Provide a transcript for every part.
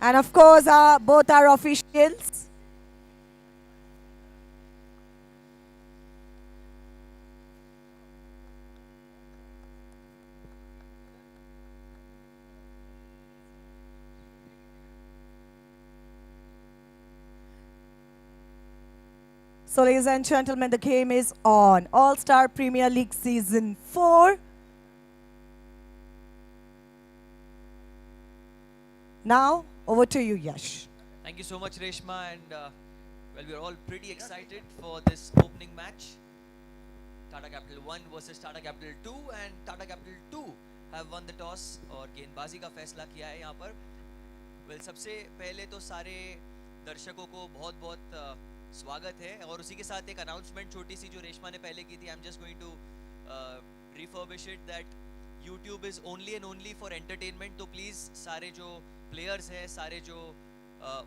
And of course, both our officials. So, ladies and gentlemen, the game is on. All-Star Premier League Season 4. Now, over to you, Yash. Thank you so much, Reshma, and well, we're all pretty excited for this opening match. Tata Capital 1 versus Tata Capital 2, and Tata Capital 2 have won the toss और गेंदबाजी का फैसला किया है यहाँ पर. Well, सबसे पहले तो सारे दर्शकों को बहुत-बहुत स्वागत है और उसी के साथ एक अनाउंसमेंट छोटी सी जो रेशमा ने पहले की थी. I'm just going to refurbish it that YouTube is only and only for entertainment. तो प्लीज़ सारे जो प्लेयर्स हैं, सारे जो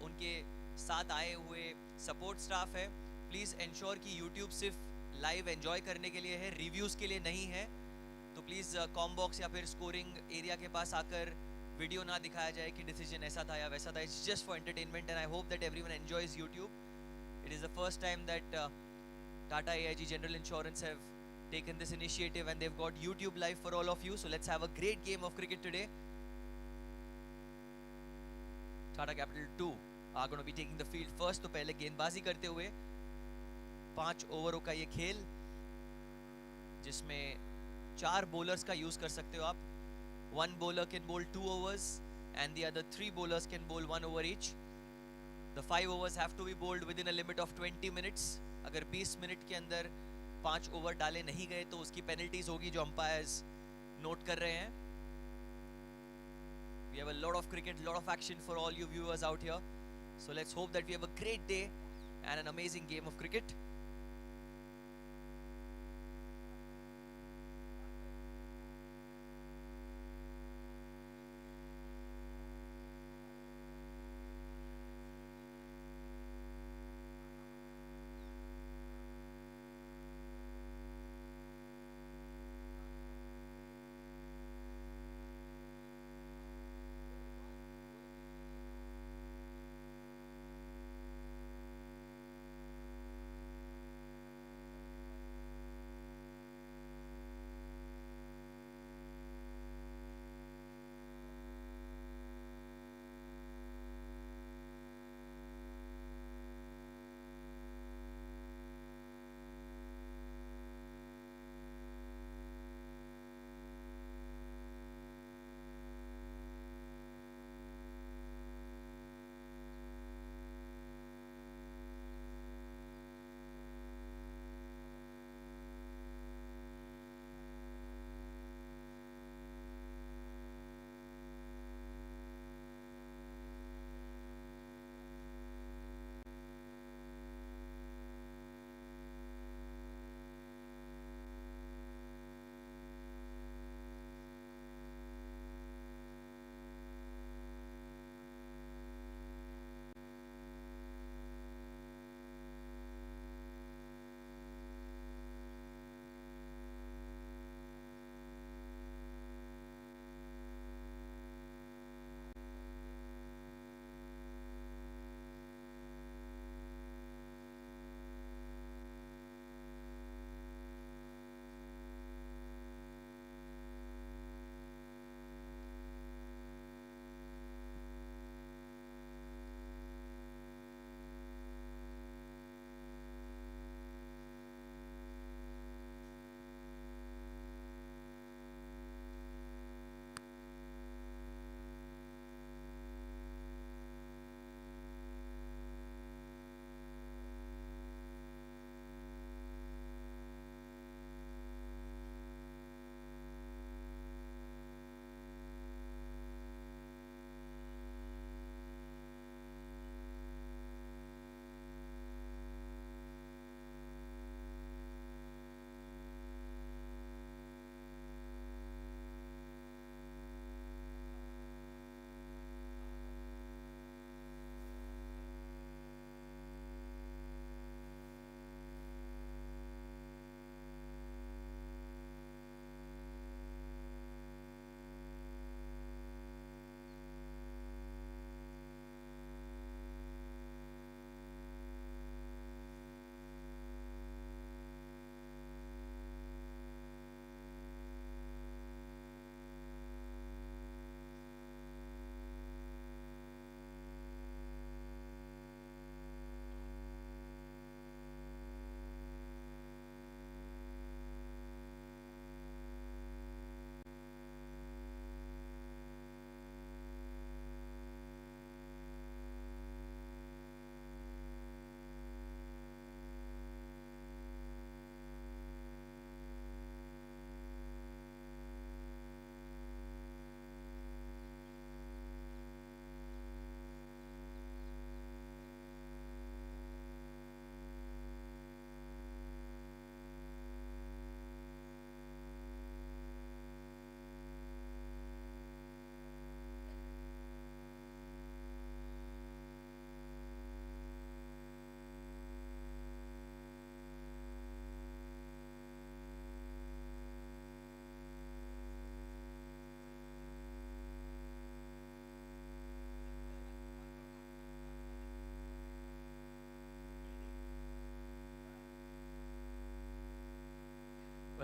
उनके साथ आए हुए सपोर्ट स्टाफ है, प्लीज़ इंश्योर कि YouTube सिर्फ लाइव एंजॉय करने के लिए है, रिव्यूज़ के लिए नहीं है. तो प्लीज़ कॉम बॉक्स या फिर स्कोरिंग एरिया के पास आकर वीडियो ना दिखाया जाए कि डिसीजन ऐसा था या वैसा था. It's just for entertainment and I hope that everyone enjoys YouTube. It is the first time that Tata AIG general insurance have taken this initiative and they've got YouTube live for all of you. So let's have a great game of cricket today. Tata Capital 2 are going to be taking the field first. तो पहले गेंदबाजी करते हुए 5 ओवरों का ये खेल जिसमें 4 bowlers का यूज कर सकते हो आप. One bowler can bowl 2 overs and the other 3 bowlers can bowl 1 over each. The 5 overs have to be bowled within a limit of 20 minutes. अगर 20 मिनट के अंदर 5 ओवर डाले नहीं गए तो उसकी पेनल्टीज होगी जो अंपायर्स नोट कर रहे हैं. We have a lot of cricket, lot of action for all you viewers out here. So let's hope that we have a great day and an amazing game of cricket.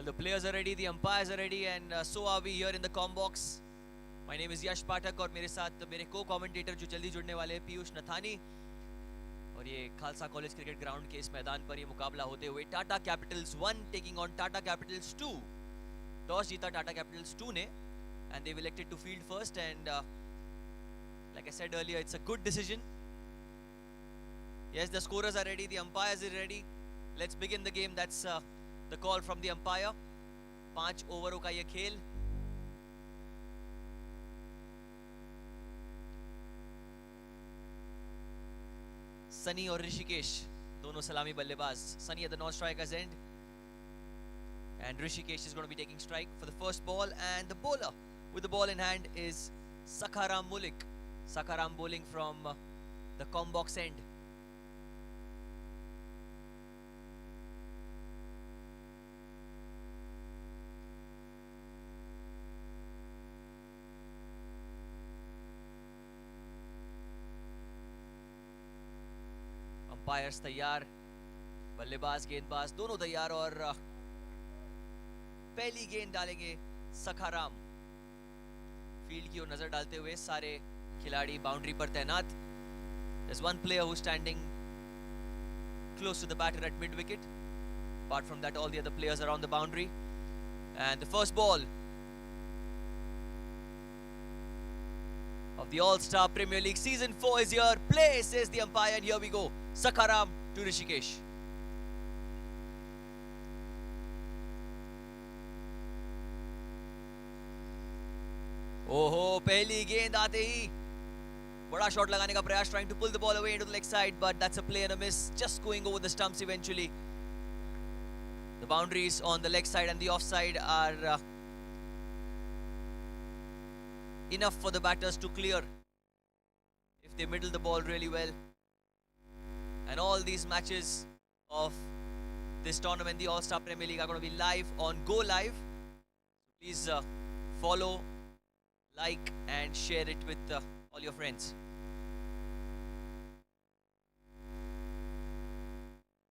Well, the players are ready, the umpires are ready, and so are we here in the Combox. My name is Yash Pathak और मेरे साथ मेरे co-commentator जो जल्दी जुड़ने वाले हैं पीयूष नथानी और ये खालसा कॉलेज क्रिकेट ग्राउंड के इस मैदान पर ये मुकाबला होते हुए Tata Capitals 1 taking on Tata Capitals 2. Toss जीता टाटा कैपिटल्स 2 ने and they've elected to field first and like I said earlier, it's a good decision. Yes, the scorers are ready, the umpires are ready. Let's begin the game. That's the call from the umpire. 5 ओवरों का ये खेल. सनी और ऋषिकेश दोनों सलामी बल्लेबाज. Sunny at the non-striker's end and Rishikesh is going to be taking strike for the first ball, and the bowler with the ball in hand is Sakharam Mulik. Sakharam bowling from the Combox end. Umpires तैयार, बल्लेबाज गेंदबाज दोनों तैयार और पहली गेंद डालेंगे Sakharam. Field की ओर नजर डालते हुए सारे खिलाड़ी बाउंड्री पर तैनात. There's one player who's standing close to the batter at mid wicket. Apart from that, all the other players are on the boundary. And the first ball of the All-Star Premier League Season 4 is here. Play, says the umpire, and here we go. Sakharam to Rishikesh. ओहो, पहली गेंद आते ही बड़ा shot लगाने का प्रयास, trying to pull the ball away into the leg side, but that's a play and a miss, just going over the stumps eventually. The boundaries on the leg side and the offside are enough for the batters to clear if they middle the ball really well. And all these matches of this tournament, the All-Star Premier League, are going to be live on Go Live. Please follow, like and share it with all your friends.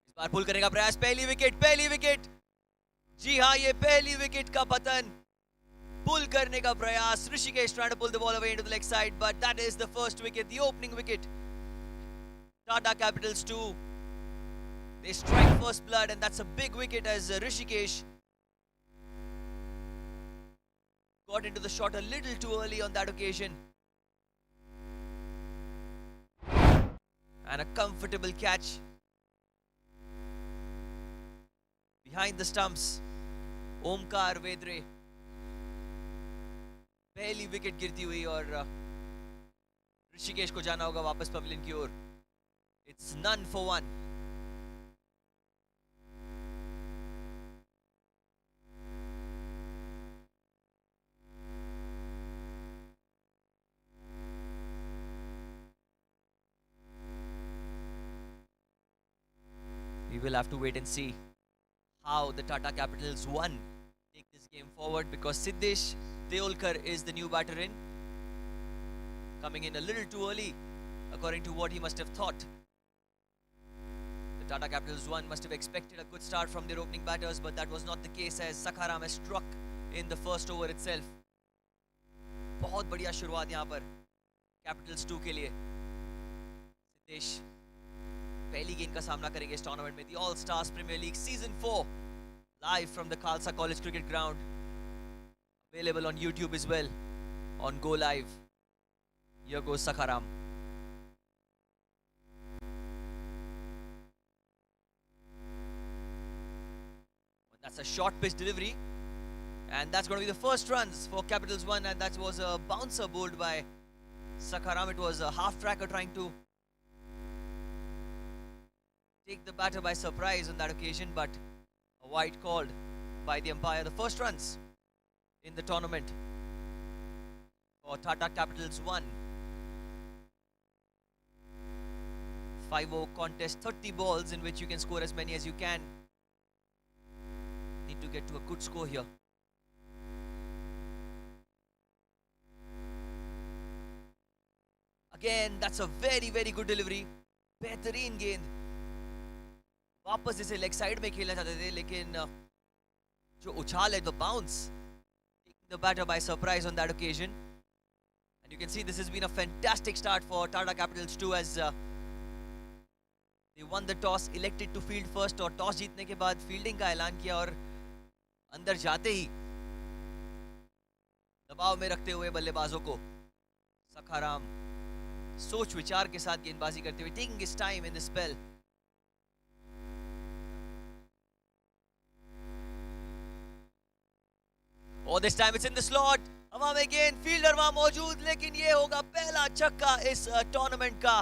इस बार पुल करने का प्रयास, पहली wicket. जी हाँ, ये पहली wicket का पतन. Pull करने का प्रयास. Rishikesh trying to pull the ball away into the leg side, but that is the first wicket, the opening wicket. Tata Capitals 2. They strike first blood, and that's a big wicket as Rishikesh got into the shot a little too early on that occasion. And a comfortable catch behind the stumps. Omkar Vedre. पहली wicket गिरती हुई और ऋषिकेश को जाना होगा वापस pavilion की ओर. It's none for one. We will have to wait and see how the Tata Capitals 1 take this game forward, because Siddesh Deolkar is the new batter in, coming in a little too early according to what he must have thought. The Tata Capitals 1 must have expected a good start from their opening batters, but that was not the case as Sakharam has struck in the first over itself. बहुत बढ़िया शुरुआत यहाँ पर Capitals 2 के लिए. सिद्धेश पहली गेंद का सामना करेंगे इस टूर्नामेंट में. The All Stars Premier League Season 4 live from the Khalsa College Cricket Ground, available on YouTube as well on Go Live. Here goes Sakharam. That's a short pitch delivery, and that's going to be the first runs for Capitals 1, and that was a bouncer bowled by Sakharam. It was a half tracker trying to take the batter by surprise on that occasion, but a wide called by the umpire. The first runs in the tournament for Tata Capitals 1. 5-over contest, 30 balls in which you can score as many as you can. Need to get to a good score here. Again, that's a very, very good delivery. बेहतरीन गेंद. वापस इसे leg side में खेलना चाहते थे, लेकिन जो उछाल है, the bounce, taking the batter by surprise on that occasion. And you can see this has been a fantastic start for Tata Capitals too, as they won the toss, elected to field first, और toss जीतने के बाद fielding का ऐलान किया और अंदर जाते ही दबाव में रखते हुए बल्लेबाजों को सखाराम सोच विचार के साथ गेंदबाजी करते हुए, taking his time in the spell. और this time it's in the slot. हवा में गेंद, फील्डर वहां मौजूद, लेकिन ये होगा पहला छक्का इस टूर्नामेंट का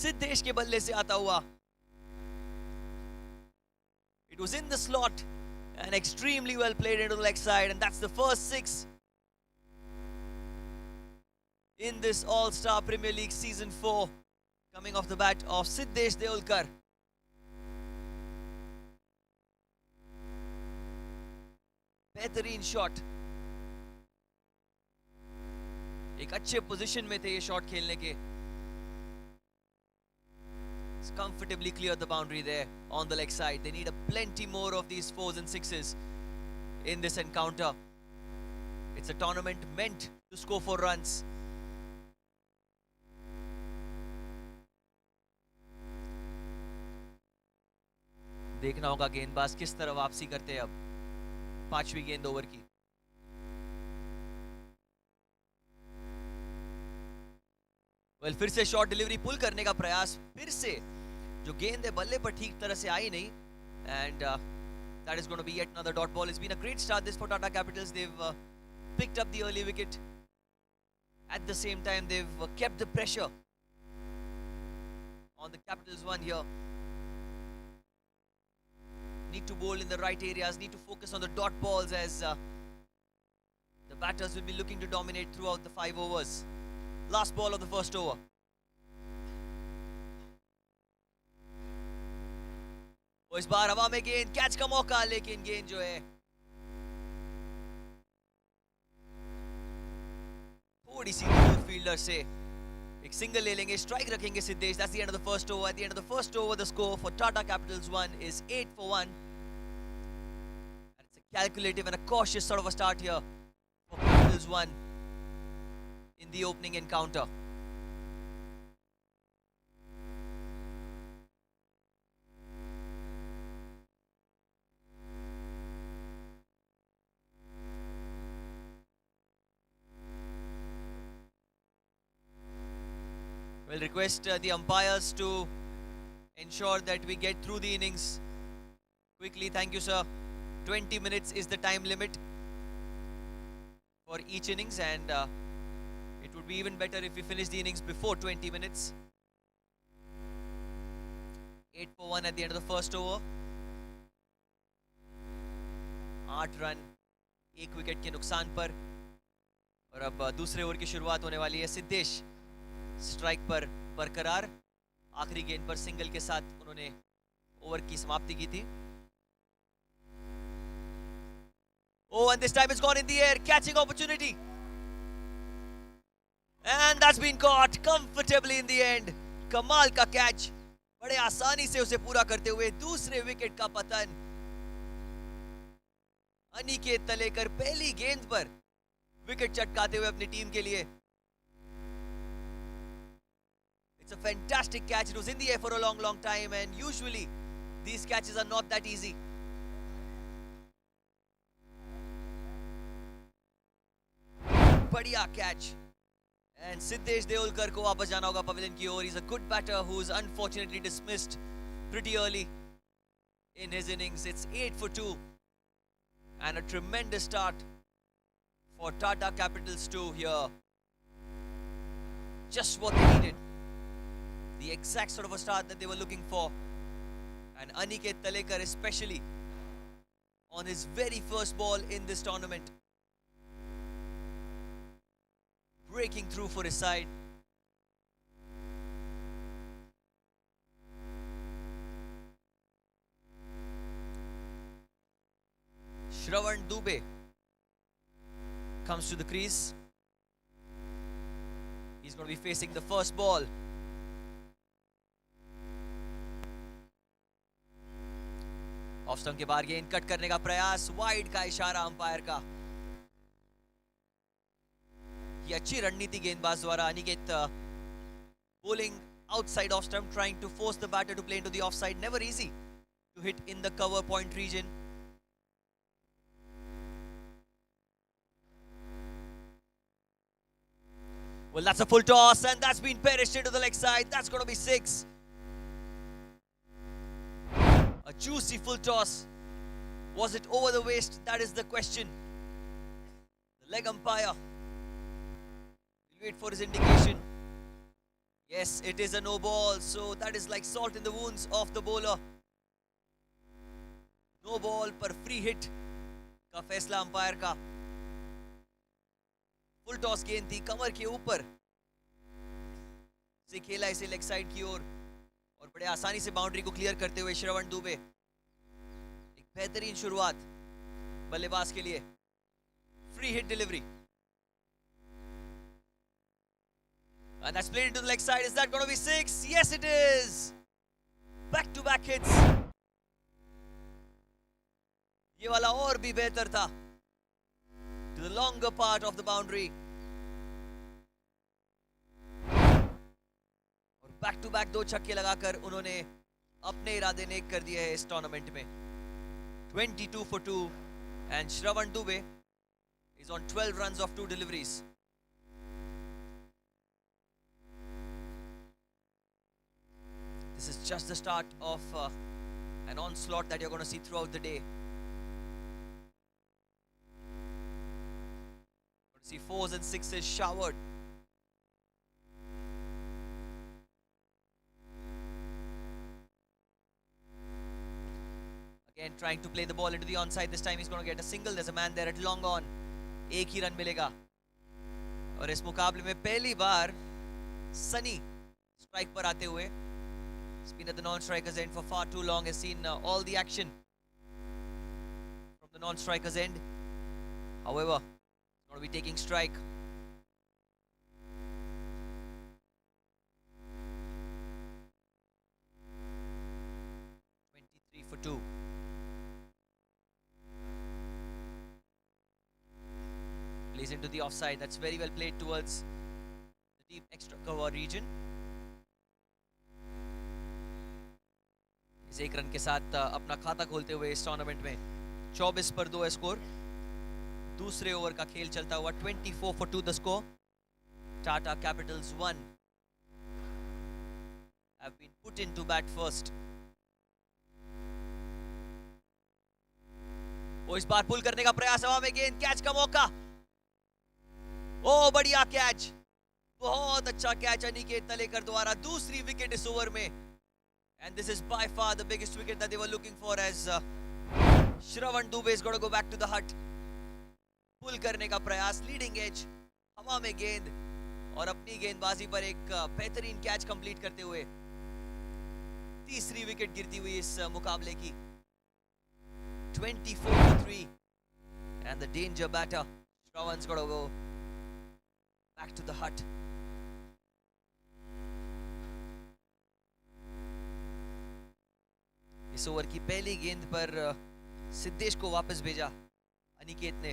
सिद्धेश के बल्ले से आता हुआ. It was in the slot and extremely well played into the leg side, and that's the first 6 in this All-Star Premier League Season 4 coming off the bat of Siddesh Deolkar. बेहतरीन shot, एक अच्छे position में थे ये shot खेलने के. It's comfortably cleared the boundary there on the leg side. They need a plenty more of these 4s and 6s in this encounter. It's a tournament meant to score 4 runs. देखना होगा गेंदबाज किस तरह वापसी करते हैं अब 5वीं गेंद ओवर की. वेल, फिर से शॉर्ट डिलीवरी पुल करने का प्रयास, फिर से जो गेंद है बल्ले पर ठीक तरह से आई नहीं, and that is going to be yet another dot ball. It's been a great start this for Tata Capitals. They've picked up the early wicket. At the same time, they've kept the pressure on the Capitals one here. Need to bowl in the right areas, need to focus on the dot balls, as the batters will be looking to dominate throughout the 5 overs. Last ball of the first over. इस बार हवा में गेंद, catch का मौका, लेकिन गेंद जो है थोड़ी सी दूर फील्डर से. एक सिंगल ले लेंगे, स्ट्राइक रखेंगे Siddhesh. That's the end of the first over. At the end of the first over, the score for Tata Capitals 1 is 8 for 1. And it's a calculative and a cautious sort of a start here for Capitals 1 in the opening encounter. We'll request the umpires to ensure that we get through the innings quickly. Thank you, sir. 20 minutes is the time limit for each innings, and it would be even better if we finish the innings before 20 minutes. 8 for 1 at the end of the first over. 8 run 1 wicket के नुकसान पर, और अब दूसरे over की शुरुआत होने वाली है. सिद्धेश स्ट्राइक पर बरकरार, आखिरी गेंद पर सिंगल के साथ उन्होंने ओवर की समाप्ति की थी. Oh, and this time it's gone in the air, catching opportunity, and that's been caught comfortably in the end. कमाल का कैच, बड़े आसानी से उसे पूरा करते हुए दूसरे विकेट का पतन. अनिकेत तलेकर पहली गेंद पर विकेट चटकाते हुए अपनी टीम के लिए. It's a fantastic catch. It was in the air for a long time, and usually these catches are not that easy. बढ़िया catch. And Siddesh Deolkar को वापस जाना होगा पवेलियन की ओर. He's a good batter who's unfortunately dismissed pretty early in his innings. It's 8 for 2, and a tremendous start for Tata Capitals 2 here. Just what they needed. The exact sort of a start that they were looking for. And Aniket Talekar especially on his very first ball in this tournament, breaking through for his side. Shravan Dubey comes to the crease. He's going to be facing the first ball. Off stump के बाहर गेंद cut करने का प्रयास, wide का इशारा umpire का। ये अच्छी रणनीति गेंदबाज द्वारा। Aniket bowling outside off stump, trying to force the batter to play into the offside. Never easy to hit in the cover point region. Well, that's a full toss, and that's been perished into the leg side. That's going to be 6. A juicy full toss. Was it over the waist? That is the question. The leg umpire will wait for his indication. Yes, it is a no ball, so that is like salt in the wounds of the bowler. No ball पर free hit का फैसला umpire का। Full toss गेंद थी कमर के ऊपर से खेला इसे लेग साइड की ओर और बड़े आसानी से बाउंड्री को क्लियर करते हुए श्रवण दुबे। एक बेहतरीन शुरुआत बल्लेबाज के लिए। Free hit delivery and that's played into the leg side. Is that going to be 6? Yes, it is. Back to back hits. ये वाला और भी बेहतर था. To the longer part of the boundary. और back to back 2 छक्के लगाकर उन्होंने अपने इरादे नेक कर दिए हैं इस टूर्नामेंट में. 22 for 2 and Shravan Dubey is on 12 runs of 2 deliveries. This is just the start of an onslaught that you're going to see throughout the day. Going to see 4s and 6s showered. Again, trying to play the ball into the onside. This time he's going to get a single. There's a man there at long on. एक ही run मिलेगा. और इस मुकाबले में पहली बार Sunny strike पर आते हुए. He's been at the non-striker's end for far too long. Has seen all the action from the non-striker's end. However, he's going to be taking strike. For 2. Plays into the offside. That's very well played towards the deep extra cover region. इस एक run के साथ अपना खाता खोलते हुए इस tournament में 24 पर 2 है स्कोर. दूसरे ओवर का खेल चलता हुआ 24 for 2 the score. Tata Capitals 1 have been put into bat first. वो इस बार पुल करने का प्रयास. हवा में गेंद, कैच का मौका. ओ बढ़िया कैच, बहुत अच्छा कैच अनिकेत तलेकर द्वारा. दूसरी विकेट इस ओवर में. And this is by far the biggest wicket that they were looking for as Shravan Dubey is going to go back to the hut. पुल करने का प्रयास, लीडिंग एज, हवा में गेंद और अपनी गेंदबाजी पर एक बेहतरीन कैच कंप्लीट करते हुए तीसरी विकेट गिरती हुई इस मुकाबले की. 24 for 3 and the danger batter Shravan's got to go back to the hut. इस ओवर की पहली गेंद पर सिद्धेश को वापस भेजा अनिकेत ने,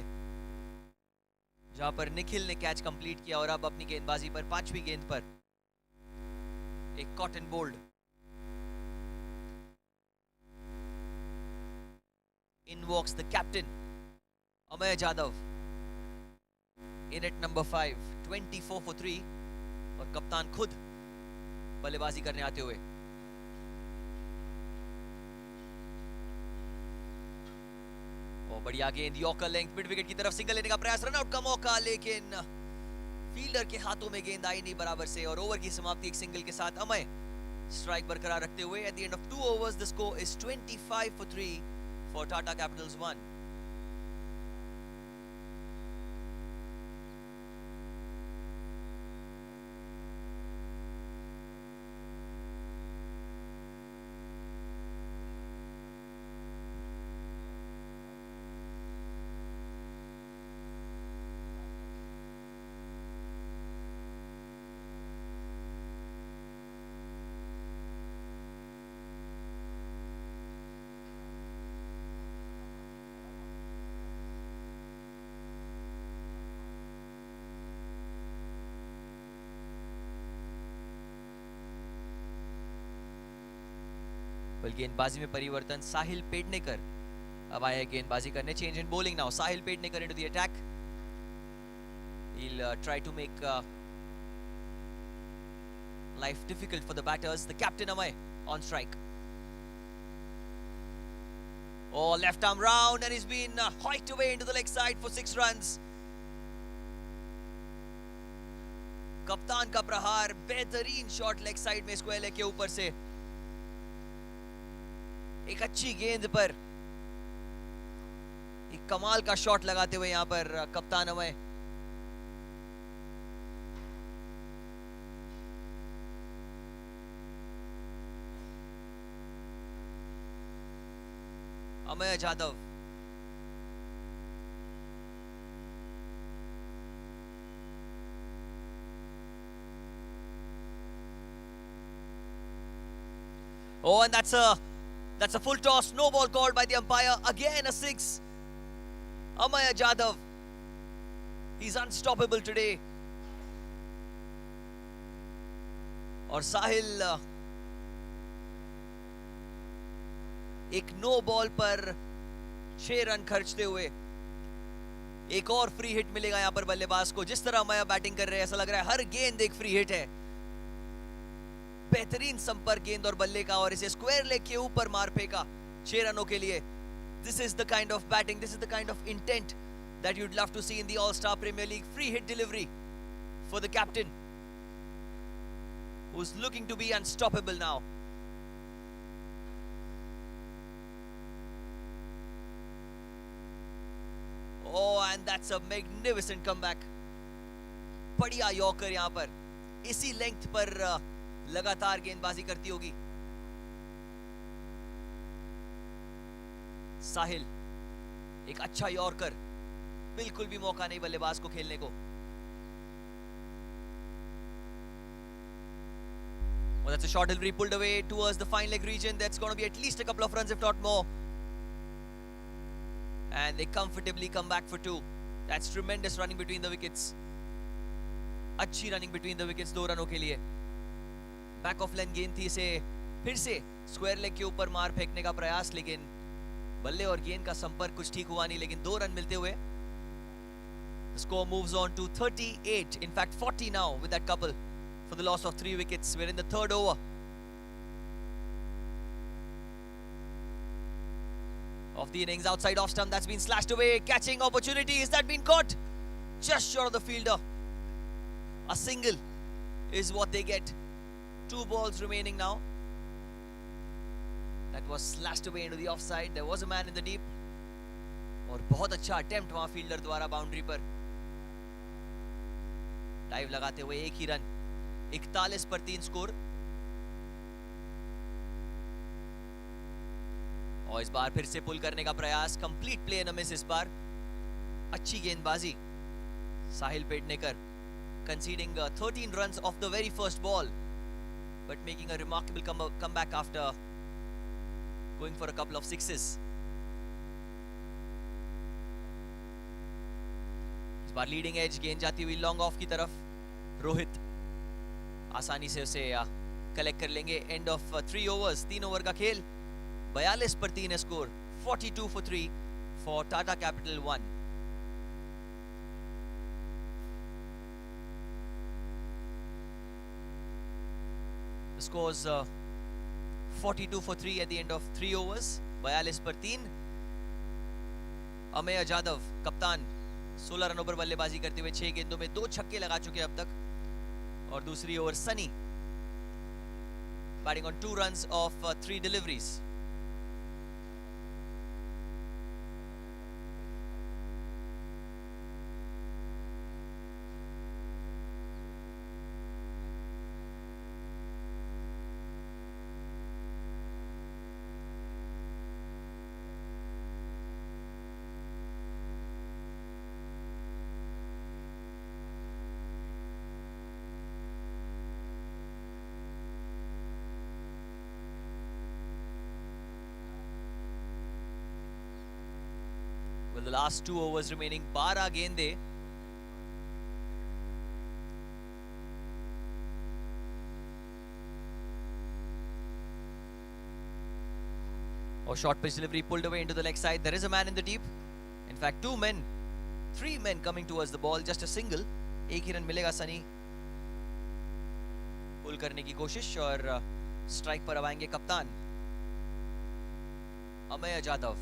जहां पर निखिल ने कैच कंप्लीट किया. और अब अपनी गेंदबाजी पर 5वीं गेंद पर एक caught and bowled. In walks the captain Amay Jadhav in at number 5. 24 for 3 और कप्तान खुद बल्लेबाजी करने आते हुए. बढ़िया गेंद, यॉर्कर लेंथ, मिड विकेट की तरफ सिंगल लेने का प्रयास. रन आउट का मौका, लेकिन फील्डर के हाथों में गेंद आई नहीं बराबर से. और ओवर की समाप्ति एक सिंगल के साथ अमय स्ट्राइक बरकरार रखते हुए. At the end of 2 overs the score is 25 for 3 for Tata Capitals 1. Well गेंदबाजी में परिवर्तन, साहिल पेडनेकर अब आया है गेंदबाजी करने. Change in bowling now. Sahil Pednekar into the attack. He'll try to make life difficult for the batters. The captain Amay on strike. Oh, left arm round, and he's been hiked away into the leg side for 6 runs. कप्तान का प्रहार, बेहतरीन shot leg side में square leg के ऊपर से. एक अच्छी गेंद पर एक कमाल का शॉट लगाते हुए यहां पर कप्तान Amay. Amay Jadav. Oh, and that's a full toss. No ball called by the umpire. Again a 6. Amaya Jadhav. He's unstoppable today. और साहिल एक नो बॉल पर 6 रन खर्चते हुए एक और फ्री हिट मिलेगा यहां पर बल्लेबाज को. जिस तरह अमया बैटिंग कर रहे हैं ऐसा लग रहा है हर गेंद एक फ्री हिट है. बेहतरीन संपर्क गेंद और बल्ले का, और इसे स्क्वायर लेग के ऊपर मार फेंका 6 रनों के लिए. This is the kind of batting, this is the kind of intent that you'd love to see in the All Star Premier League. Free hit delivery for the captain who's looking to be unstoppable now. Oh, and that's a magnificent comeback. बढ़िया yorker यहां पर. इसी length पर लगातार गेंदबाजी करती होगी. साहिल एक अच्छा यॉर्कर, बिल्कुल भी मौका नहीं बल्लेबाज को खेलने को. Well, that's a short delivery pulled away towards the fine leg region. That's going to be at least a couple of runs, if not more. And they comfortably come back for 2. That's tremendous running between the wickets. अच्छी running between the wickets 2 रनों के लिए. Back of length गेंद थी, इसे फिर से square leg के ऊपर मार फेंकने का प्रयास, लेकिन बल्ले और गेंद का संपर्क कुछ ठीक हुआ नहीं. लेकिन 2 रन मिलते हुए the score moves on to 38, in fact 40 now with that couple for the loss of 3 wickets. We're in the 3rd over. Of the innings, outside off stump, that's been slashed away. Catching opportunity, is that been caught? Just short of the fielder. A single is what they get. 2 balls remaining now. That was slashed away into the offside. There was a man in the deep. और बहुत अच्छा attempt वहां fielder द्वारा boundary पर. Dive लगाते हुए एक ही run. 41 पर 3 स्कोर. और इस बार फिर से पुल करने का प्रयास. कंप्लीट प्ले न मिस इस बार. अच्छी गेंदबाजी. साहिल Pednekar conceding 13 runs off the very first ball, but making a remarkable comeback after going for a couple of sixes. इस बार लीडिंग एज गेंद जाती हुई लॉन्ग ऑफ की तरफ. रोहित आसानी से उसे कलेक्ट कर लेंगे. एंड ऑफ 3 ओवर्स, 3 ओवर का खेल. 42 पर 3 है score. 42 for 3 for Tata Capital 1. The scores 42 for 3 at the end of 3 overs. 42 पर 3. अमेय जादव कप्तान 16 रनों पर बल्लेबाजी करते हुए 6 गेंदों में 2 छक्के लगा चुके अब तक. और दूसरी over Sunny batting on 2 runs of 3 deliveries. Well, the last 2 overs remaining. 12 गेंदें. For short pitch delivery pulled away into the leg side. There is a man in the deep. In fact, 3 men coming towards the ball. Just a single. एक ही run मिलेगा सनी पुल करने की कोशिश और strike पर अब आएंगे कप्तान अमेय जादव.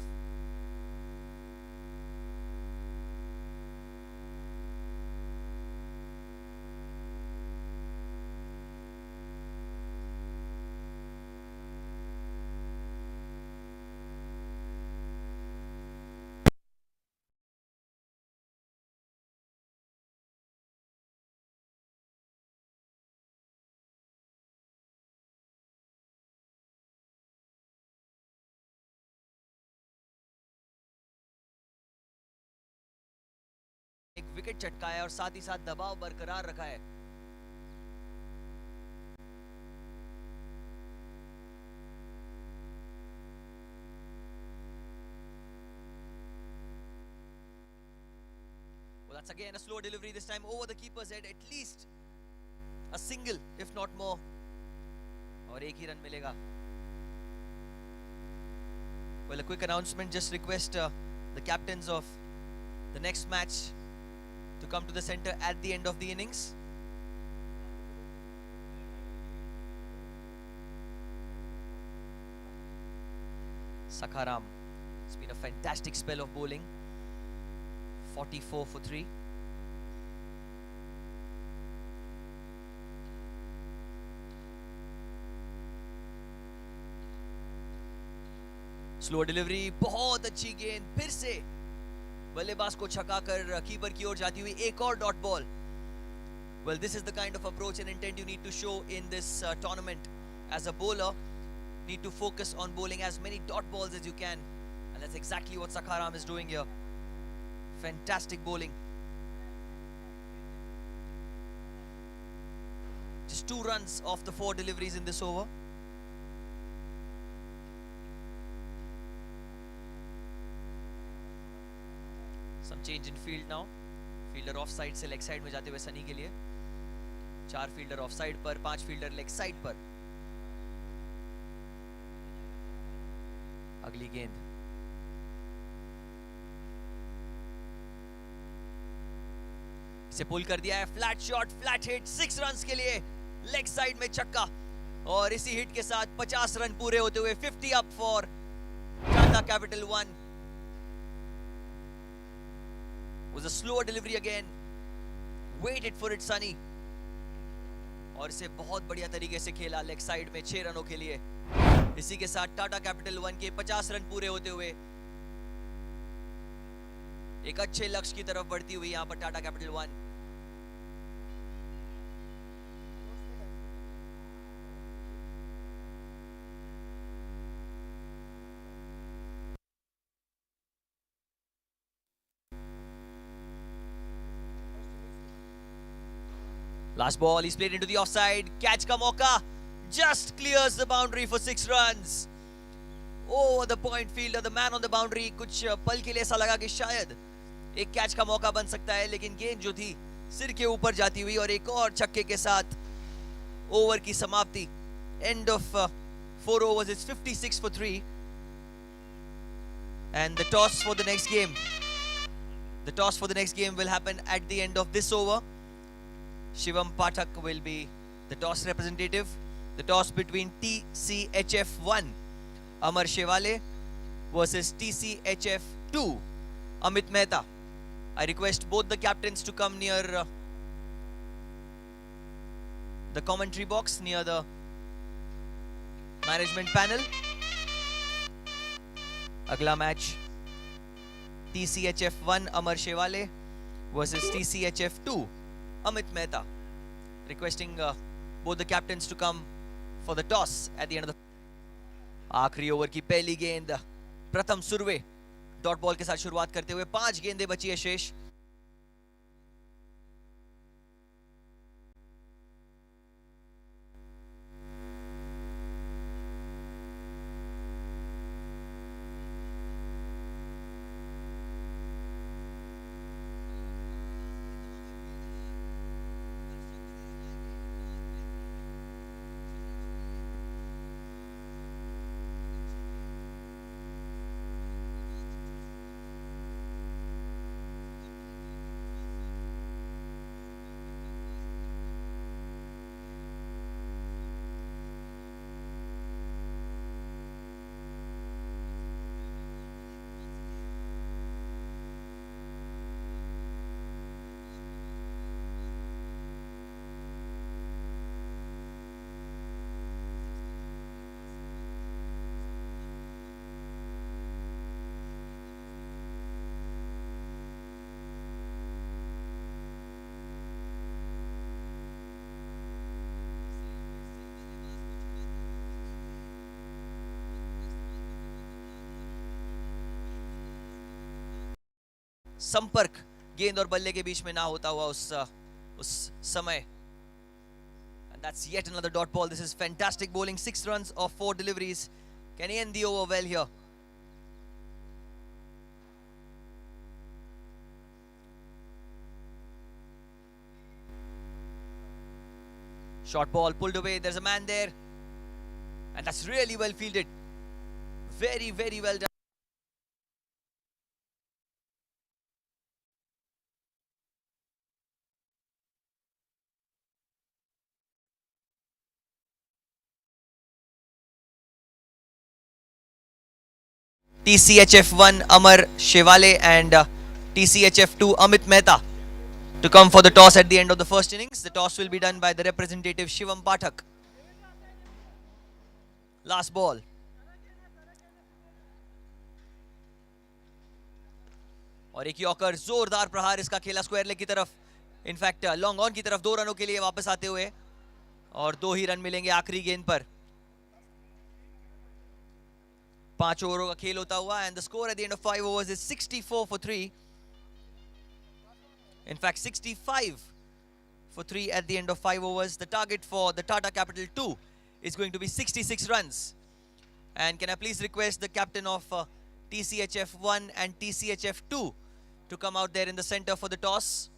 एक विकेट चटकाया और साथ ही साथ दबाव बरकरार रखा है. Well, that's again a slow delivery, this time over the keeper's head. At least a single, if not more. और एक ही रन मिलेगा. Well, a quick announcement. Just request the captains of the next match to come to the center at the end of the innings. Sakharam, it's been a fantastic spell of bowling. 44 for 3. Slow delivery, बहुत अच्छी गेंद, फिर से बल्लेबाज को छकाकर keeper की ओर जाती हुई एक और dot ball. Well, this is the kind of approach and intent you need to show in this tournament. As a bowler, need to focus on bowling as many dot balls as you can, and that's exactly what Sakharam is doing here. Fantastic bowling. Just 2 runs off the 4 deliveries in this over. Some change in field now. Fielder off side से leg side में जाते हुए सनी के लिए. 4 fielder of side पर, 5 fielder leg side पर. अगली गेंद. इसे पुल कर दिया है. Flat shot, flat hit, 6 runs के लिए लेग साइड में छक्का. और इसी हिट के साथ 50 रन पूरे होते हुए 50 up for Tata capital 1. Was a slower delivery again. Waited for it Sunny. और इसे बहुत बढ़िया तरीके से खेला लेग साइड में 6 रनों के लिए. इसी के साथ टाटा कैपिटल 1 के 50 रन पूरे होते हुए एक अच्छे लक्ष्य की तरफ बढ़ती हुई यहां पर Tata capital 1. Last ball, he's played into the offside. Catch का मौका, just clears the boundary for 6 runs. Over the point fielder, the man on the boundary. कुछ पल के लिए ऐसा लगा कि शायद एक कैच का मौका बन सकता है, लेकिन गेंद जो थी सिर के ऊपर जाती हुई और एक और छक्के के साथ ओवर की समाप्ति. End of 4 overs, it's 56 for 3. And the toss for the next game. The toss for the next game will happen at the end of this over. Shivam Pathak will be the toss representative. The toss between TCHF1 Amar Shewale versus TCHF2 Amit Mehta. I request both the captains to come near the commentary box, near the management panel. Agla match, TCHF1 Amar Shewale versus TCHF2 Amit Mehta. Requesting both the captains to come for the toss at the end of the. आखिरी over की पहली गेंद, प्रथम Surve dot ball के साथ शुरुआत करते हुए 5 गेंदें बची है शेष. संपर्क गेंद और बल्ले के बीच में ना होता हुआ उस समय. And that's yet another dot ball. This is fantastic bowling. 6 runs off 4 deliveries. Can he end the over well here? Short ball pulled away. There's a man there. And that's really well fielded. Very, very well done. TCHF1 Amar Shevale and TCHF2 Amit Mehta to come for the toss at the end of the first innings. The toss will be done by the representative Shivam Pathak. Last ball. और एक yorker, जोरदार प्रहार इसका खेला square leg की तरफ. In fact long on की तरफ 2 रनों के लिए वापस आते हुए, और 2 ही रन मिलेंगे आखिरी गेंद पर. 5 ओवरों का खेल होता हुआ, and the score at the end of 5 overs is 64 for 3. In fact, 65 for 3 at the end of 5 overs. The target for the Tata Capital 2 is going to be 66 runs. And can I please request the captain of TCHF1 and TCHF2 to come out there in the center for the toss.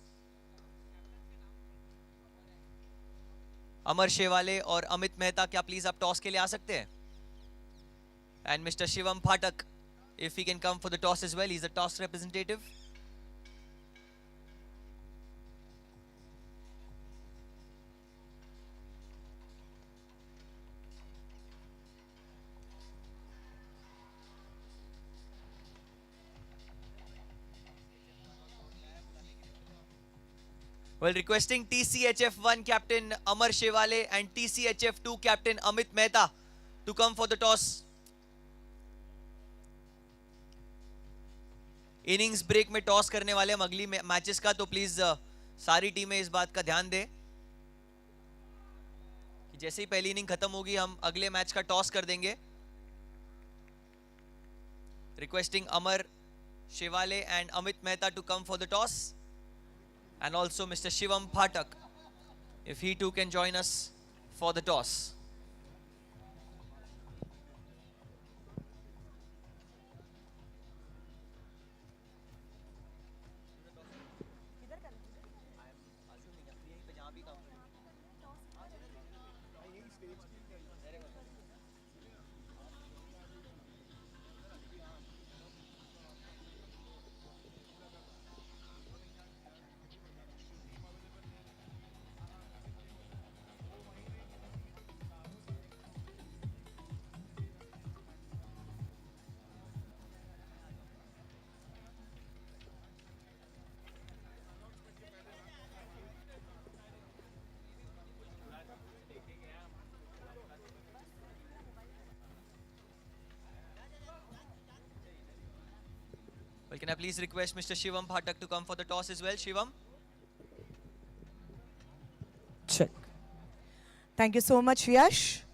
अमर शेवाले और अमित मेहता, क्या please आप toss के लिए आ सकते हैं? And Mr. Shivam Pathak, if he can come for the toss as well, he's the toss representative. Well, requesting TCHF1 captain Amar Shevale and TCHF2 captain Amit Mehta to come for the toss. Innings break में toss करने वाले हम अगली matches का, तो please सारी टीमें इस बात का ध्यान दें कि जैसे ही पहली इनिंग खत्म होगी हम अगले मैच का टॉस कर देंगे. Requesting Amar Shewale and Amit Mehta to come for the toss, and also Mr. Shivam Pathak, if he too can join us for the toss. Well, can I please request Mr. Shivam Pathak to come for the toss as well? Shivam? Check. Thank you so much, Yash.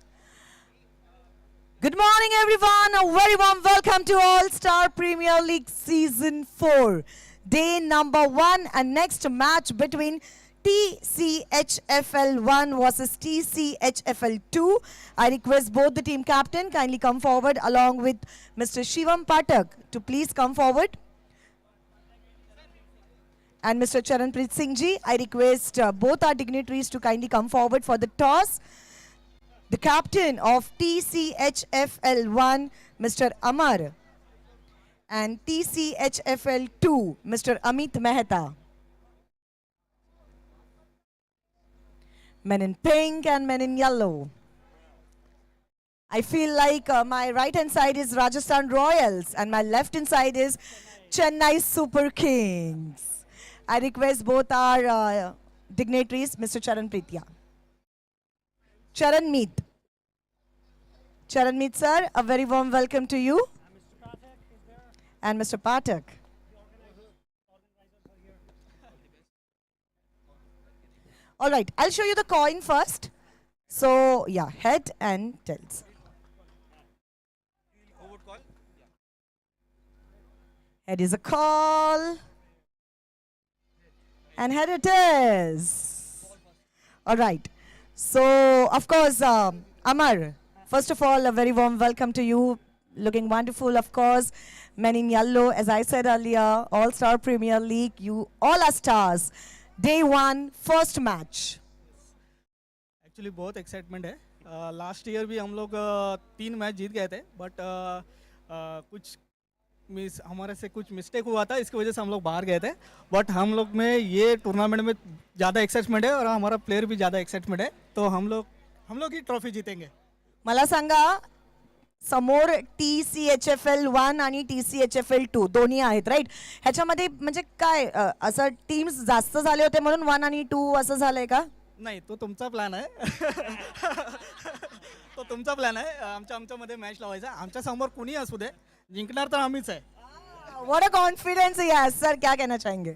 Good morning, everyone. A very warm welcome to All-Star Premier League Season 4. Day number 1 and next match between TCHFL 1 versus TCHFL 2. I request both the team captain kindly come forward along with Mr. Shivam Pathak to please come forward. And Mr. Charanpreet Singh ji, I request both our dignitaries to kindly come forward for the toss. The captain of TCHFL 1, Mr. Amar, and TCHFL 2, Mr. Amit Mehta. Men in pink and men in yellow. I feel like my right hand side is Rajasthan Royals and my left hand side is Chennai Super Kings. I request both our dignitaries, Mr. Charanpreet. Charanmeet. Charanmeet sir, a very warm welcome to you. And Mr. Pathak. All right, I'll show you the coin first. So, yeah, head and tails. Head is a call. And here it is. All right. So, of course, Amar, first of all, a very warm welcome to you. Looking wonderful, of course. Men in yellow, as I said earlier, All-Star Premier League. You all are stars. Day one, first match. Actually बहुत excitement है. Last year भी हम लोग 3 match जीत गए थे, but कुछ हमारे से कुछ मिस्टेक हुआ था, इसकी वजह से हम लोग बाहर गए थे. बट हम लोग में ये टूर्नामेंट में ज़्यादा एक्साइटमेंट है और हमारा प्लेयर भी ज़्यादा एक्साइटमेंट है, तो हम लोग ही ट्रॉफी जीतेंगे. मला सांगा, समोर TCHFL1 आणि TCHFL2 दोन्ही आहेत, राईट? ह्याच्यामध्ये म्हणजे काय असं टीम्स जास्त झाले होते म्हणून 1 आणि 2 असं झालंय का? नाही, तो तुमचा प्लॅन आहे. तो तुमचा प्लॅन आहे. आमच्यामध्ये मॅच लावायचा. आमच्या समोर कुणी असू दे, जिंकणार तर आम्हीच आहे. What a confidence yes sir, क्या कहना चाहेंगे?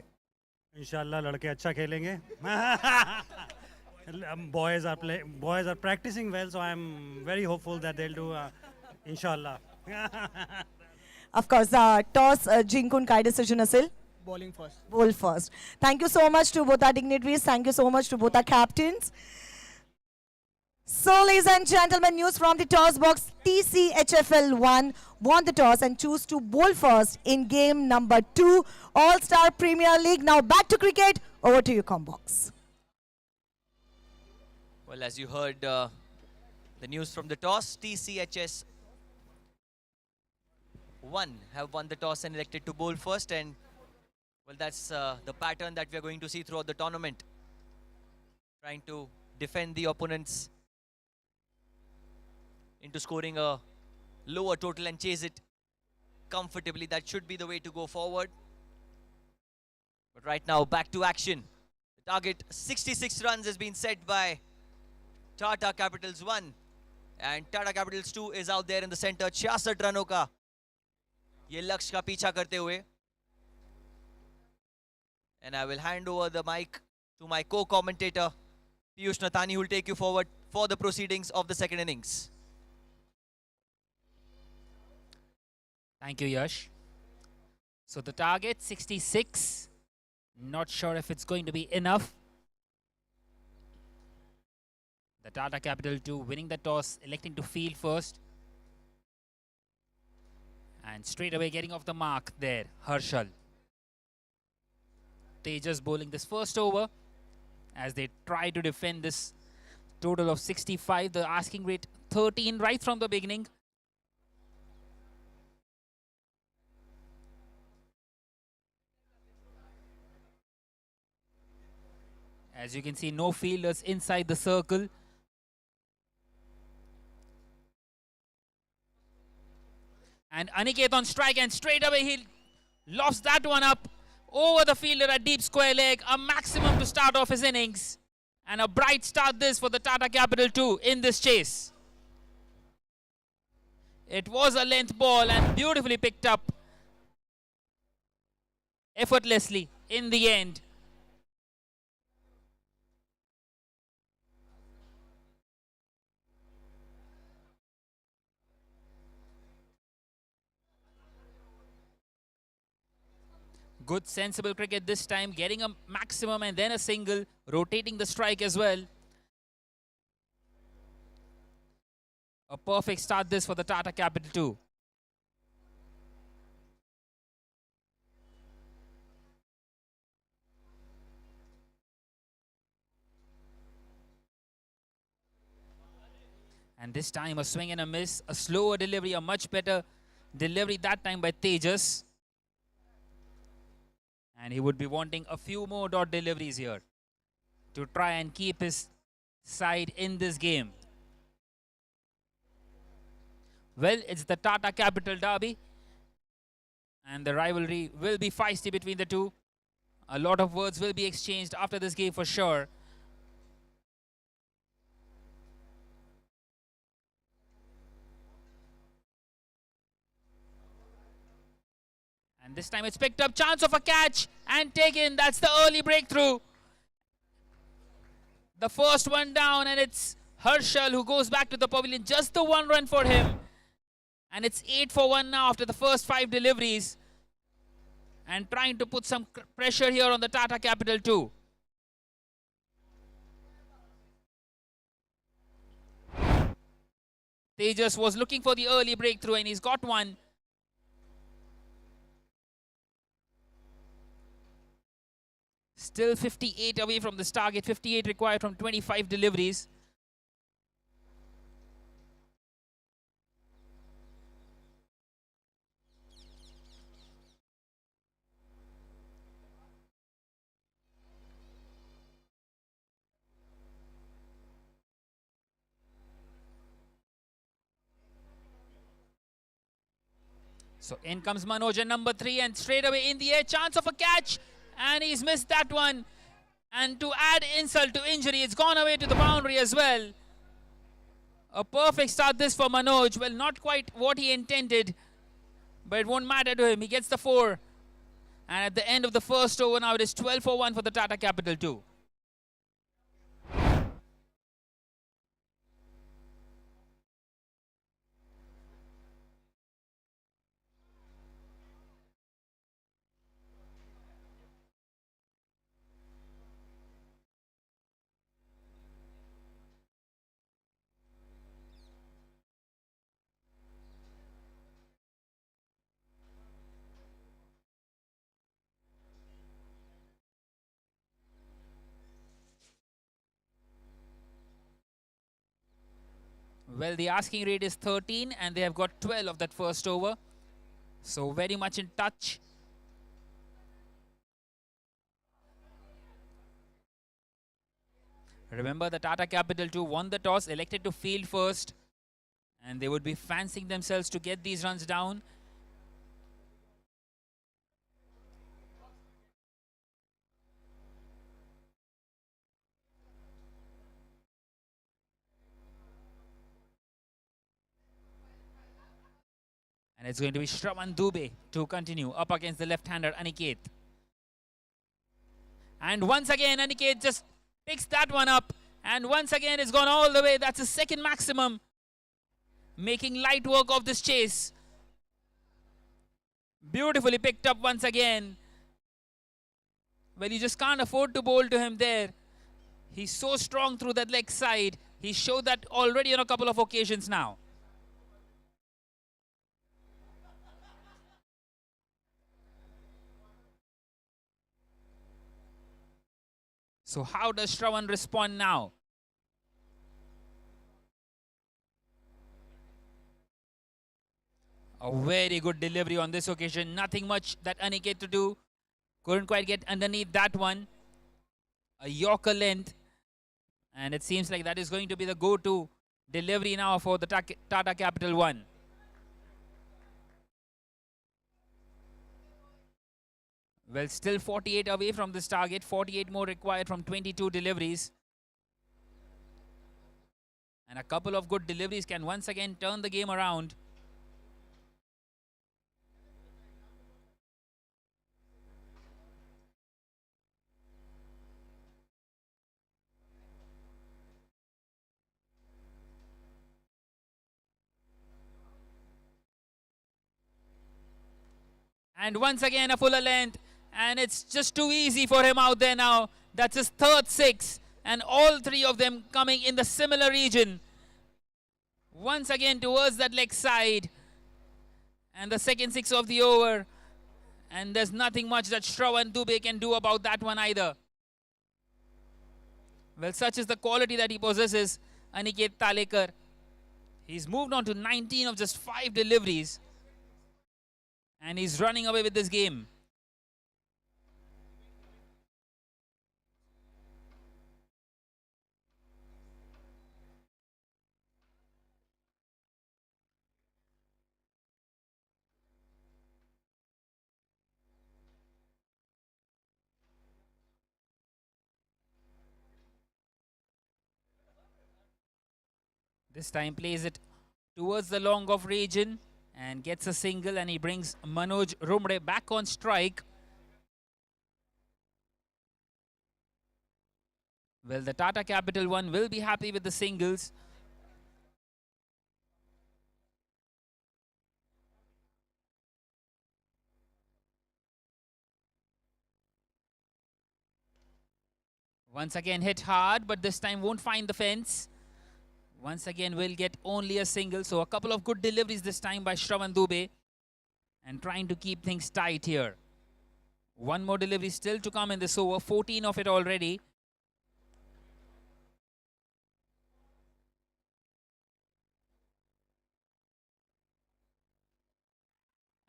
इंशाल्लाह लड़के अच्छा खेलेंगे. boys are practicing well, so I'm very hopeful that they'll do inshallah. Of course toss जिंकून काय डिसिजन असेल? Bowling first. Bowl first. Thank you so much to both our dignitaries. Thank you so much to both our captains. So, ladies and gentlemen, news from the toss box. TCHFL1 won the toss and choose to bowl first in game number 2, All-Star Premier League. Now back to cricket. Over to you, Combox. Well, as you heard the news from the toss, TCHS 1 have won the toss and elected to bowl first, and well, that's the pattern that we are going to see throughout the tournament. Trying to defend the opponents into scoring a lower total and chase it comfortably. That should be the way to go forward. But right now, back to action. The target 66 runs has been set by Tata Capitals 1. And Tata Capitals 2 is out there in the center. 66 रनों का ये लक्ष्य का पीछा करते हुए. And I will hand over the mic to my co-commentator, Piyush Nathani, who will take you forward for the proceedings of the second innings. Thank you, Yash. So the target 66. Not sure if it's going to be enough. The Tata Capital 2 winning the toss, electing to field first. And straight away getting off the mark there, Harshal. Tejas bowling this first over as they try to defend this total of 65. The asking rate 13 right from the beginning. As you can see, no fielders inside the circle. And Aniket on strike, and straight away he lofts that one up over the fielder at deep square leg. A maximum to start off his innings. And a bright start this for the Tata Capital 2 in this chase. It was a length ball and beautifully picked up effortlessly in the end. Good sensible cricket this time, getting a maximum and then a single, rotating the strike as well. A perfect start this for the Tata Capital 2. And this time a swing and a miss, a slower delivery, a much better delivery that time by Tejas. And he would be wanting a few more dot deliveries here to try and keep his side in this game. Well, it's the Tata Capital Derby. And the rivalry will be feisty between the two. A lot of words will be exchanged after this game for sure. And this time it's picked up, chance of a catch and taken. That's the early breakthrough. The first one down, and it's Harshal who goes back to the pavilion. Just the 1 run for him. And it's 8 for 1 now after the first 5 deliveries. and trying to put some pressure here on the Tata Capital 2. Tejas was looking for the early breakthrough and he's got one. Still 58 away from this target, 58 required from 25 deliveries. So in comes Manoj at number 3 and straight away in the air, chance of a catch, and he's missed that one. And to add insult to injury, it's gone away to the boundary as well. A perfect start this for Manoj. Well, not quite what he intended, but it won't matter to him. He gets the 4. And at the end of the first over now, it is 12 for 1 for the Tata Capital 2. Well, the asking rate is 13 and they have got 12 of that first over. So very much in touch. Remember, the Tata Capital 2 won the toss, elected to field first. And they would be fancying themselves to get these runs down. And it's going to be Shravan Dubey to continue up against the left-hander Aniket. And once again, Aniket just picks that one up. And once again, it's gone all the way. That's his second maximum. Making light work of this chase. Beautifully picked up once again. Well, you just can't afford to bowl to him there. He's so strong through that leg side. He showed that already on a couple of occasions now. So how does Shravan respond now? A very good delivery on this occasion. Nothing much that Aniket to do. Couldn't quite get underneath that one. A Yorker length. And it seems like that is going to be the go-to delivery now for the Tata Capital 1. Well, still 48 away from this target. 48 more required from 22 deliveries. And a couple of good deliveries can once again turn the game around. And once again a fuller length. And it's just too easy for him out there now. That's his third 6. And all 3 of them coming in the similar region. Once again towards that leg side. And the second 6 of the over. And there's nothing much that Shravan Dubey can do about that one either. Well, such is the quality that he possesses, Aniket Talekar. He's moved on to 19 of just 5 deliveries. And he's running away with this game. This time plays it towards the long off region and gets a single, and he brings Manoj Rumre back on strike. Well, the Tata Capital 1 will be happy with the singles. Once again hit hard, but this time won't find the fence. Once again will get only a single. So a couple of good deliveries this time by Shravan Dubey. And trying to keep things tight here. One more delivery still to come in this over. 14 of it already.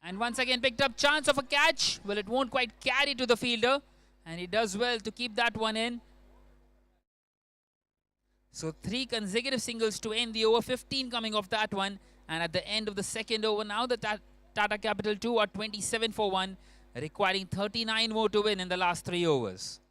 And once again picked up chance of a catch. Well, it won't quite carry to the fielder. And he does well to keep that one in. So 3 consecutive singles to end the over. 15 coming off that one. And at the end of the second over now, the Tata Capital 2 are 27 for 1. Requiring 39 more to win in the last 3 overs.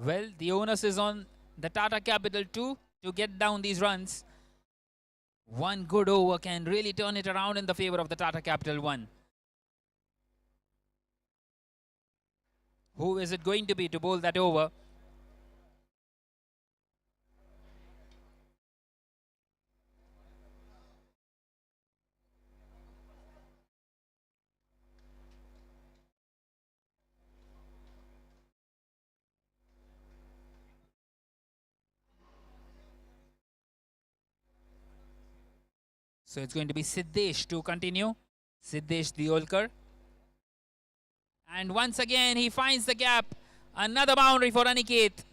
Well, the onus is on the Tata Capital 2 to get down these runs. One good over can really turn it around in the favor of the Tata Capital 1. Who is it going to be to bowl that over? So it's going to be Siddesh to continue. Siddesh Diolkar. And once again he finds the gap. Another boundary for Aniket.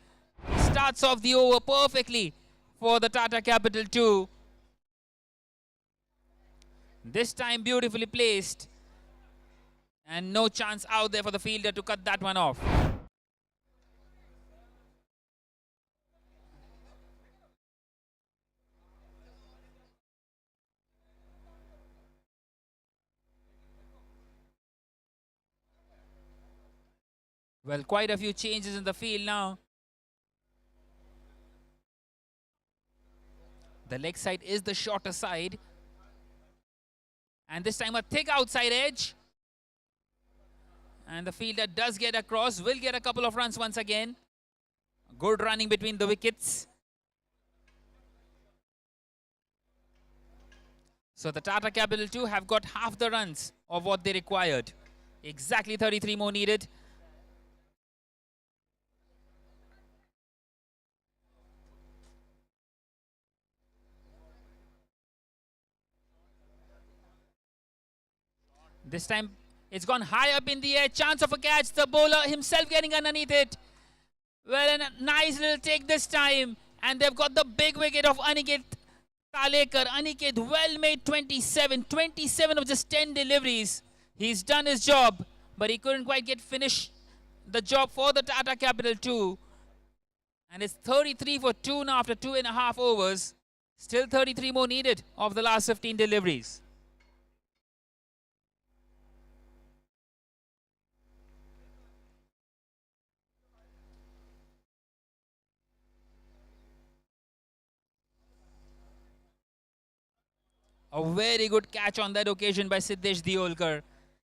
Starts off the over perfectly for the Tata Capital 2. This time beautifully placed. And no chance out there for the fielder to cut that one off. Well, quite a few changes in the field now. The leg side is the shorter side. And this time a thick outside edge. And the fielder does get across, will get a couple of runs once again. Good running between the wickets. So the Tata Capital 2 have got half the runs of what they required. Exactly 33 more needed. This time it's gone high up in the air. Chance of a catch. The bowler himself getting underneath it. Well, a nice little take this time. And they've got the big wicket of Aniket Talekar. Aniket well made 27. 27 of just 10 deliveries. He's done his job. But he couldn't quite get finished the job for the Tata Capital 2. And it's 33 for 2 now after 2.5 overs. Still 33 more needed of the last 15 deliveries. A very good catch on that occasion by Siddesh Diolkar.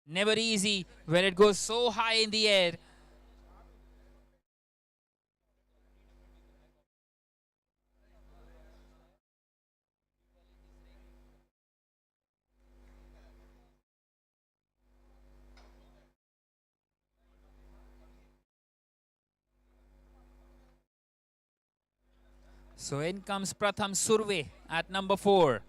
Never easy when it goes so high in the air. So in comes Pratham Surve at number 4.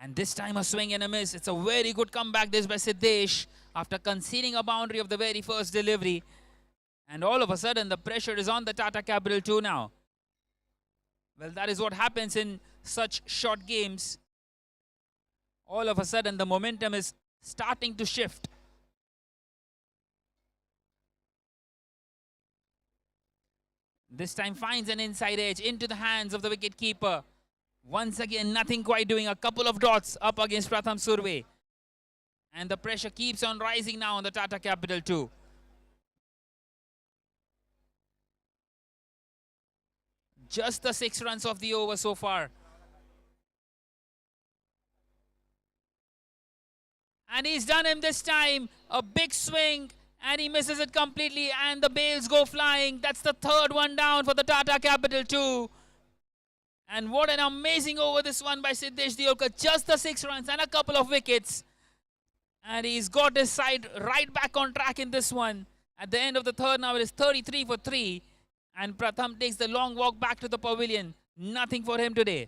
And this time a swing and a miss. It's a very good comeback this by Siddesh after conceding a boundary of the very first delivery. And all of a sudden the pressure is on the Tata Capital 2 now. Well, that is what happens in such short games. All of a sudden the momentum is starting to shift. This time finds an inside edge into the hands of the wicketkeeper. Once again, nothing quite doing. A couple of dots up against Pratham Surve. And the pressure keeps on rising now on the Tata Capital 2. Just the 6 runs of the over so far. And he's done him this time. A big swing and he misses it completely and the bails go flying. That's the third one down for the Tata Capital 2. And what an amazing over this one by Siddesh Diolkar. Just the 6 runs and a couple of wickets. And he's got his side right back on track in this one. At the end of the third now it is 33 for 3. And Pratham takes the long walk back to the pavilion. Nothing for him today.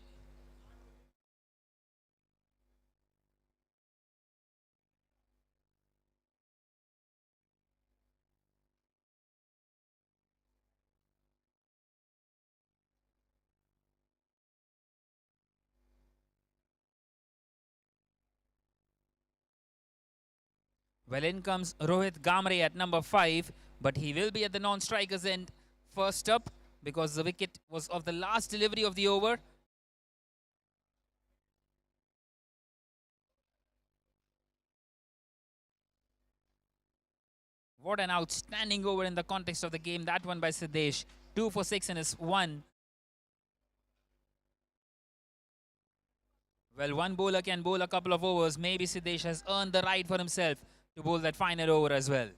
Well, in comes Rohit Gamre at number 5, but he will be at the non-strikers end first up because the wicket was of the last delivery of the over. What an outstanding over in the context of the game, that one by Siddesh. 2 for 6 in his 1. Well, one bowler can bowl a couple of overs. Maybe Siddesh has earned the right for himself to bowl that final over as well.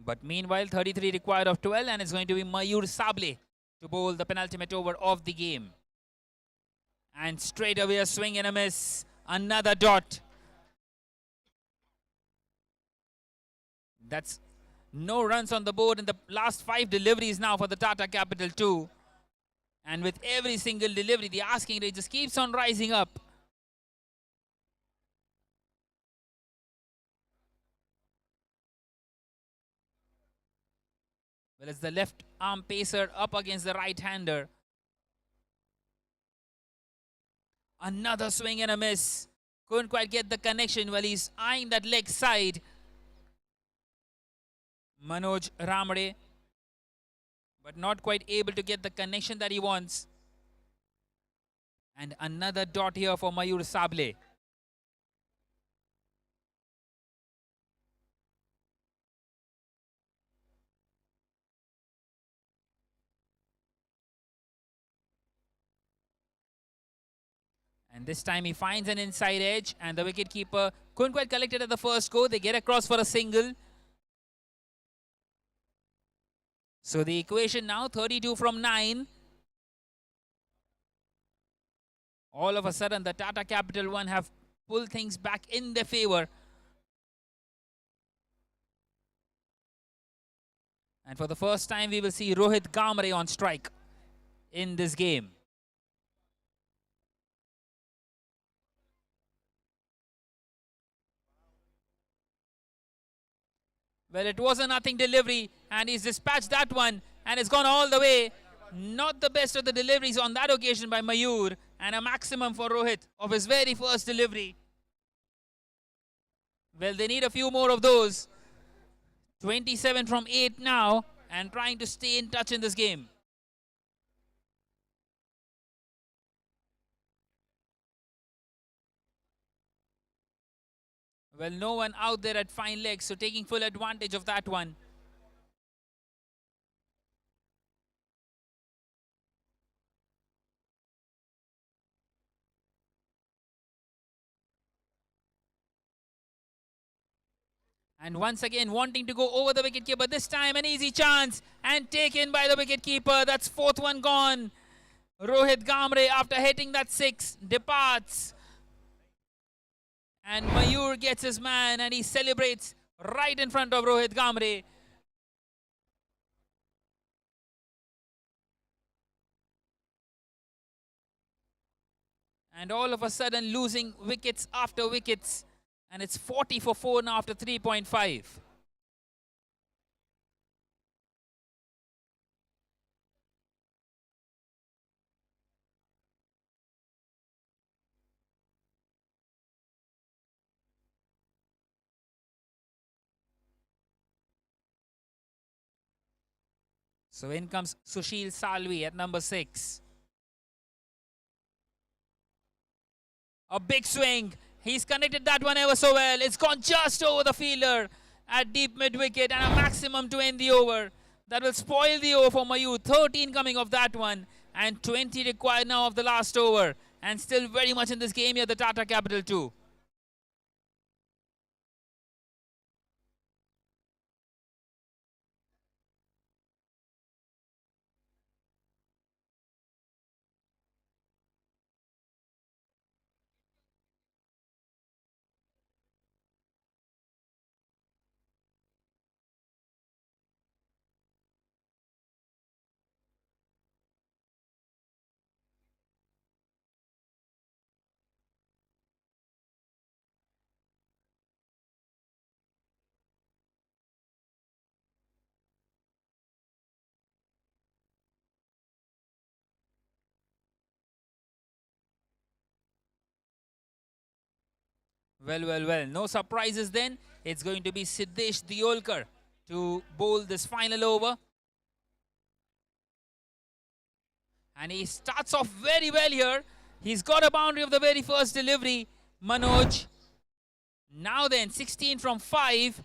But meanwhile, 33 required of 12 and it's going to be Mayur Sable to bowl the penultimate over of the game. And straight away a swing and a miss. Another dot. That's no runs on the board in the last 5 deliveries now for the Tata Capital 2. And with every single delivery, the asking rate just keeps on rising up. Well, it's the left arm pacer up against the right-hander. Another swing and a miss. Couldn't quite get the connection while he's eyeing that leg side. Manoj Ramade, but not quite able to get the connection that he wants. And another dot here for Mayur Sable. And this time he finds an inside edge and the wicketkeeper couldn't quite collect it at the first go. They get across for a single. So the equation now 32 from 9. All of a sudden the Tata Capital 1 have pulled things back in their favor. And for the first time we will see Rohit Gamre on strike in this game. Well, it was a nothing delivery and he's dispatched that one and it's gone all the way. Not the best of the deliveries on that occasion by Mayur and a maximum for Rohit of his very first delivery. Well, they need a few more of those. 27 from 8 now and trying to stay in touch in this game. Well, no one out there at fine legs, so taking full advantage of that one. And once again wanting to go over the wicketkeeper. This time an easy chance and taken by the wicketkeeper. That's 4th one gone. Rohit Gamre, after hitting that 6, departs. And Mayur gets his man and he celebrates right in front of Rohit Gamre. And all of a sudden losing wickets after wickets. And it's 40 for 4 now after 3.5. So in comes Sushil Salvi at number 6. A big swing. He's connected that one ever so well. It's gone just over the fielder. at deep mid wicket and a maximum to end the over. That will spoil the over for Mayur. 13 coming off that one and 20 required now of the last over. And still very much in this game here, the Tata Capital 2. Well. No surprises then. It's going to be Siddesh Diolkar to bowl this final over. And he starts off very well here. He's got a boundary of the very first delivery. Manoj. Now then, 16 from 5.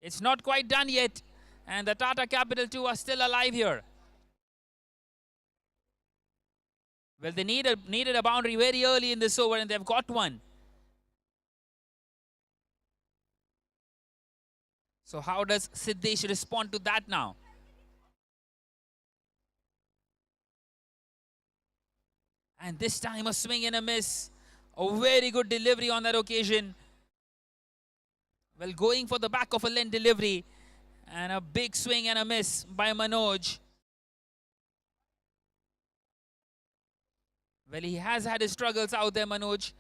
It's not quite done yet. And the Tata Capital 2 are still alive here. Well, they needed a boundary very early in this over and they've got one. So how does Siddesh respond to that now? And this time a swing and a miss. A very good delivery on that occasion. Well, going for the back of a length delivery. And a big swing and a miss by Manoj. Well, he has had his struggles out there, Manoj.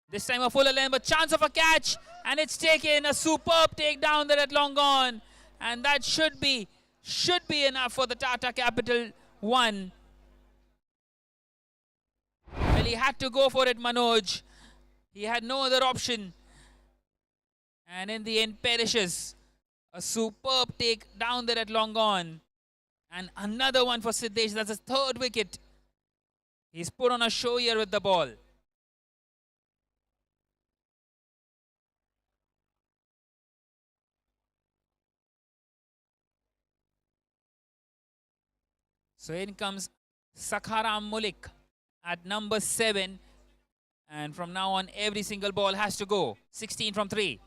This time a fuller length, but chance of a catch. And it's taken. A superb takedown there at long on. And that should be enough for the Tata Capital 1. Well, he had to go for it, Manoj. He had no other option. And in the end, perishes. A superb take down there at long on. And another one for Siddesh. That's his third wicket. He's put on a show here with the ball. So in comes Sakharam Mulik at number 7. And from now on, every single ball has to go. 16 from 3.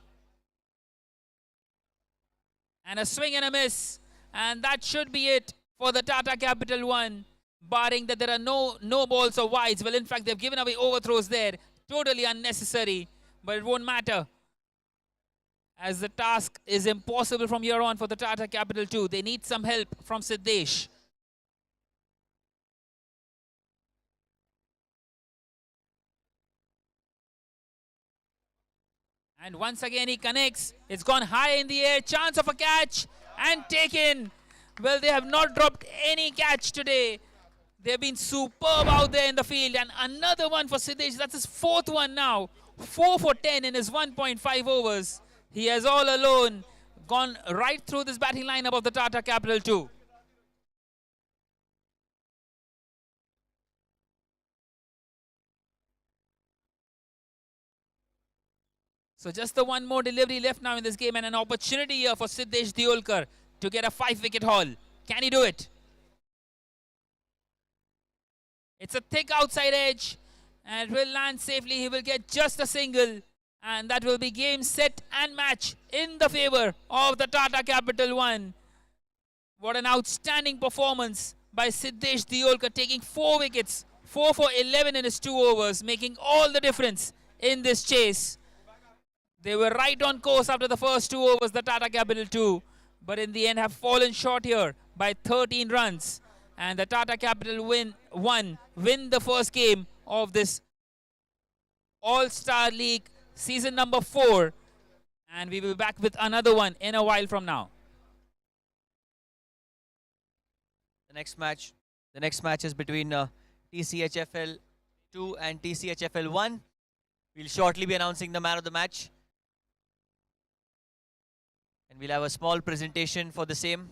And a swing and a miss. And that should be it for the Tata Capital 1. Barring that there are no balls or wides. Well, in fact, they've given away overthrows there. Totally unnecessary. But it won't matter. As the task is impossible from here on for the Tata Capital 2. They need some help from Siddesh. And once again he connects. It's gone high in the air. Chance of a catch. And taken. Well, they have not dropped any catch today. They've been superb out there in the field. And another one for Siddesh. That's his fourth one now. 4 for 10 in his 1.5 overs. He has all alone gone right through this batting lineup of the Tata Capital 2. So just the one more delivery left now in this game and an opportunity here for Siddesh Diolkar to get a 5-wicket haul. Can he do it? It's a thick outside edge and it will land safely. He will get just a single and that will be game, set and match in the favor of the Tata Capital 1. What an outstanding performance by Siddesh Diolkar, taking 4 wickets, 4 for 11 in his 2 overs, making all the difference in this chase. They were right on course after the first 2 overs, the Tata Capital 2. But in the end have fallen short here by 13 runs. And the Tata Capital win the first game of this All-Star League season number 4. And we will be back with another one in a while from now. The next match is between TCHFL 2 and TCHFL 1. We'll shortly be announcing the man of the match. And we'll have a small presentation for the same.